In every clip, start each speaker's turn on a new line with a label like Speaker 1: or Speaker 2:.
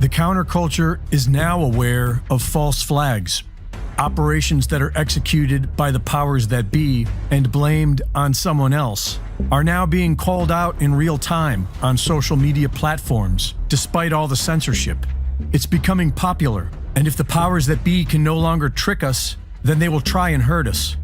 Speaker 1: The counterculture is now aware of false flags, operations that are executed by the powers that be and blamed on someone else, are now being called out in real time on social media platforms, despite all the censorship. It's becoming popular, and if the powers that be can no longer trick us, then they will try and hurt us.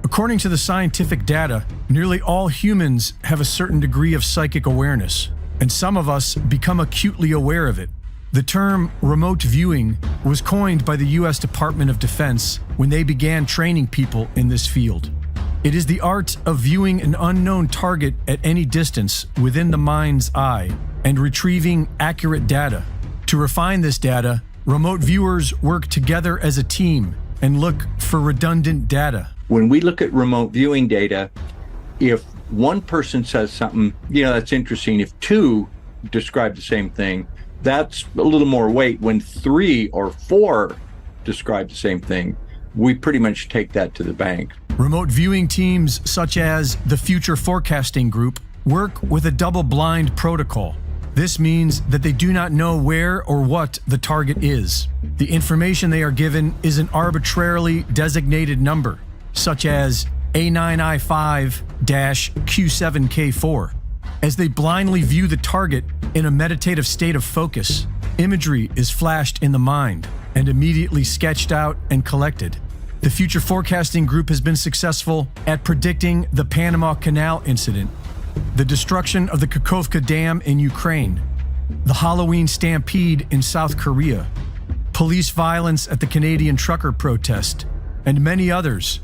Speaker 1: According to the scientific data, nearly all humans have a certain degree of psychic awareness, and some of us become acutely aware of it. The term remote viewing was coined by the U.S. Department of Defense when they began training people in this field. It is the art of viewing an unknown target at any distance within the mind's eye and retrieving accurate data. To refine this data, remote viewers work together as a team and look for redundant data.
Speaker 2: When we look at remote viewing data, if one person says something, that's interesting. If two describe the same thing, that's a little more weight. When 3 or 4 describe the same thing, we pretty much take that to the bank.
Speaker 1: Remote viewing teams such as the Future Forecasting Group work with a double-blind protocol. This means that they do not know where or what the target is. The information they are given is an arbitrarily designated number, such as A9I5-Q7K4. As they blindly view the target in a meditative state of focus, imagery is flashed in the mind and immediately sketched out and collected. The Future Forecasting Group has been successful at predicting the Panama Canal incident, the destruction of the Kakhovka Dam in Ukraine, the Halloween stampede in South Korea, police violence at the Canadian trucker protest, and many others.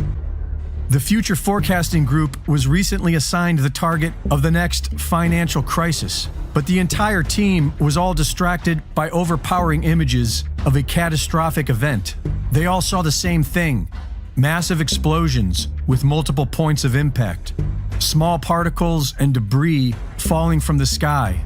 Speaker 1: The Future Forecasting Group was recently assigned the target of the next financial crisis, but the entire team was all distracted by overpowering images of a catastrophic event. They all saw the same thing: massive explosions with multiple points of impact, small particles and debris falling from the sky,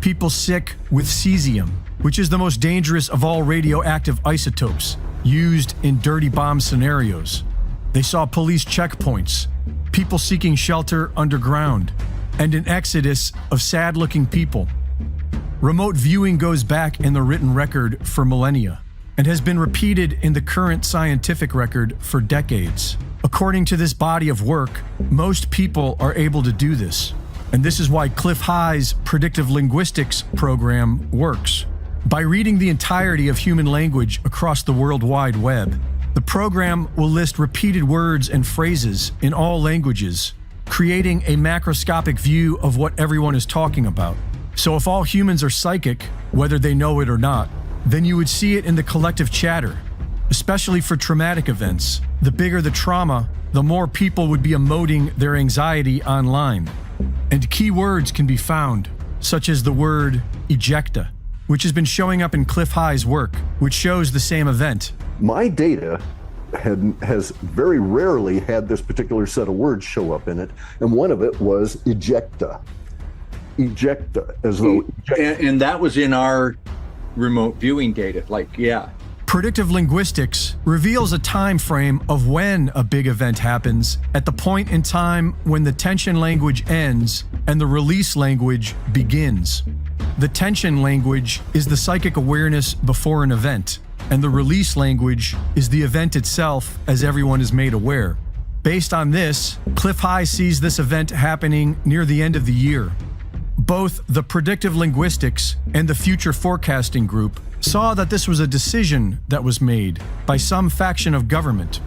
Speaker 1: people sick with cesium, which is the most dangerous of all radioactive isotopes used in dirty bomb scenarios. They saw police checkpoints, people seeking shelter underground, and an exodus of sad-looking people. Remote viewing goes back in the written record for millennia and has been repeated in the current scientific record for decades. According to this body of work, most people are able to do this, and this is why Cliff High's predictive linguistics program works. By reading the entirety of human language across the World Wide Web, the program will list repeated words and phrases in all languages, creating a macroscopic view of what everyone is talking about. So if all humans are psychic, whether they know it or not, then you would see it in the collective chatter, especially for traumatic events. The bigger the trauma, the more people would be emoting their anxiety online. And key words can be found, such as the word ejecta, which has been showing up in Cliff High's work, which shows the same event.
Speaker 3: My data has very rarely had this particular set of words show up in it, and one of it was ejecta. Ejecta, as though...
Speaker 2: And that was in our remote viewing data,
Speaker 1: Predictive linguistics reveals a time frame of when a big event happens at the point in time when the tension language ends and the release language begins. The tension language is the psychic awareness before an event, and the release language is the event itself as everyone is made aware. Based on this, Cliff High sees this event happening near the end of the year. Both the predictive linguistics and the Future Forecasting Group saw that this was a decision that was made by some faction of government,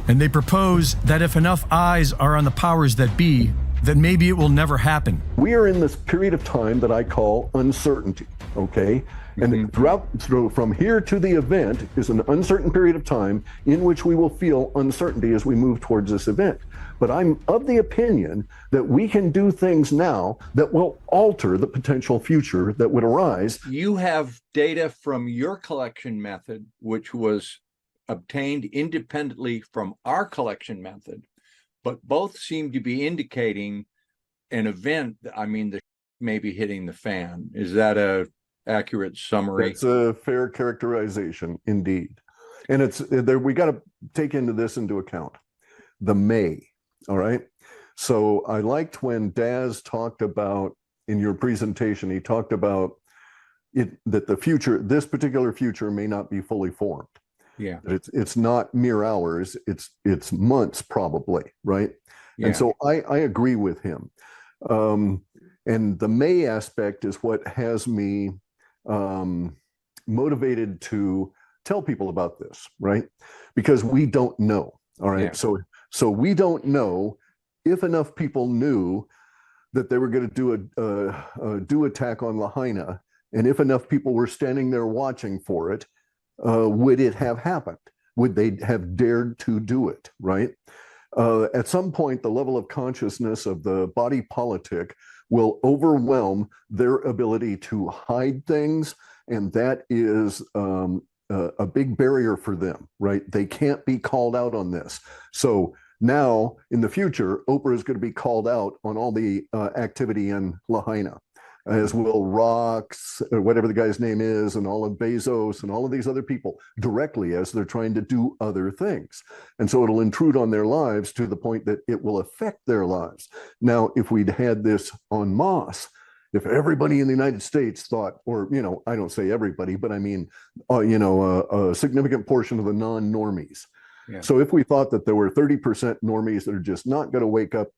Speaker 1: and they propose that if enough eyes are on the powers that be, then maybe it will never happen.
Speaker 3: We are in this period of time that I call uncertainty, okay? And from here to the event is an uncertain period of time in which we will feel uncertainty as we move towards this event. But I'm of the opinion that we can do things now that will alter the potential future that would arise.
Speaker 2: You have data from your collection method, which was obtained independently from our collection method, but both seem to be indicating an event. The may be hitting the fan. Is that a accurate summary?
Speaker 3: It's a fair characterization, indeed. And it's there. We got to take into account the May. All right. So I liked when Daz talked about in your presentation. He talked about that the future, this particular future, may not be fully formed.
Speaker 2: Yeah.
Speaker 3: It's not mere hours, it's months probably, right?
Speaker 2: Yeah.
Speaker 3: And so I agree with him. And the may aspect is what has me motivated to tell people about this, right? Because we don't know. All right.
Speaker 2: Yeah.
Speaker 3: So we don't know if enough people knew that they were going to do a do attack on Lahaina, and if enough people were standing there watching for it, would it have happened? Would they have dared to do it? Right? At some point, the level of consciousness of the body politic will overwhelm their ability to hide things, and that is a big barrier for them, right? They can't be called out on this. So now, in the future, Oprah is going to be called out on all the activity in Lahaina, as will Rox, or whatever the guy's name is, and all of Bezos and all of these other people directly as they're trying to do other things. And so it'll intrude on their lives to the point that it will affect their lives. Now, if we'd had this en masse, if everybody in the United States thought, or, I don't say everybody, but I mean, a significant portion of the non-normies.
Speaker 2: Yeah.
Speaker 3: So if we thought that there were 30% normies that are just not going to wake up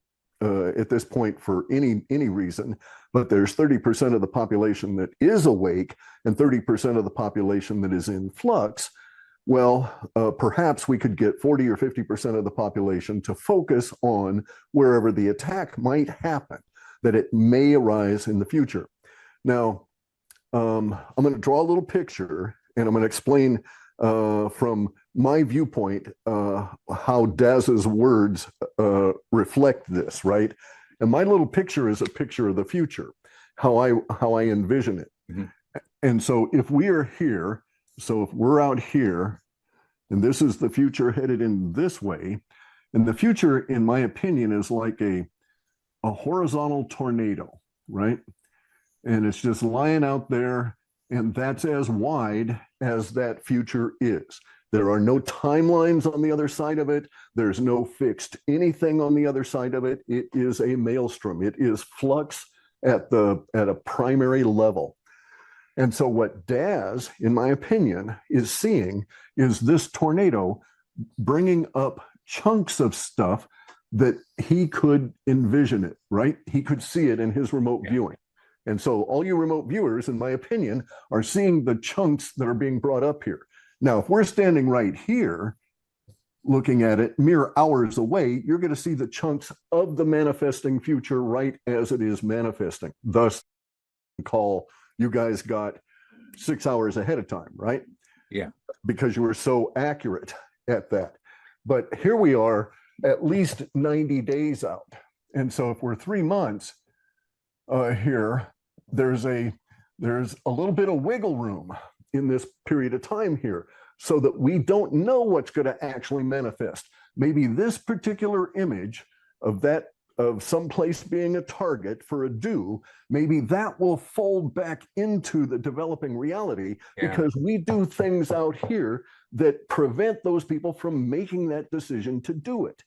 Speaker 3: at this point for any reason, but there's 30% of the population that is awake and 30% of the population that is in flux, well, perhaps we could get 40 or 50% of the population to focus on wherever the attack might happen, that it may arise in the future. Now, I'm going to draw a little picture, and I'm going to explain from my viewpoint how Daz's words reflect this, right? And my little picture is a picture of the future, how I envision it.
Speaker 2: Mm-hmm.
Speaker 3: And so if we are here, so if we're out here, and this is the future headed in this way, and the future, in my opinion, is like a horizontal tornado, right? And it's just lying out there, and that's as wide as that future is. There are no timelines on the other side of it. There's no fixed anything on the other side of it. It is a maelstrom. It is flux at a primary level. And so what Daz, in my opinion, is seeing is this tornado bringing up chunks of stuff that he could envision it, right? He could see it in his remote viewing. And so all you remote viewers, in my opinion, are seeing the chunks that are being brought up here. Now, if we're standing right here, looking at it mere hours away, you're going to see the chunks of the manifesting future right as it is manifesting. Thus, call you guys got 6 hours ahead of time, right?
Speaker 2: Yeah.
Speaker 3: Because you were so accurate at that. But here we are at least 90 days out. And so if we're 3 months here, there's a little bit of wiggle room in this period of time here, so that we don't know what's going to actually manifest. Maybe this particular image of some place being a target for a do, maybe that will fold back into the developing reality, because we do things out here that prevent those people from making that decision to do it.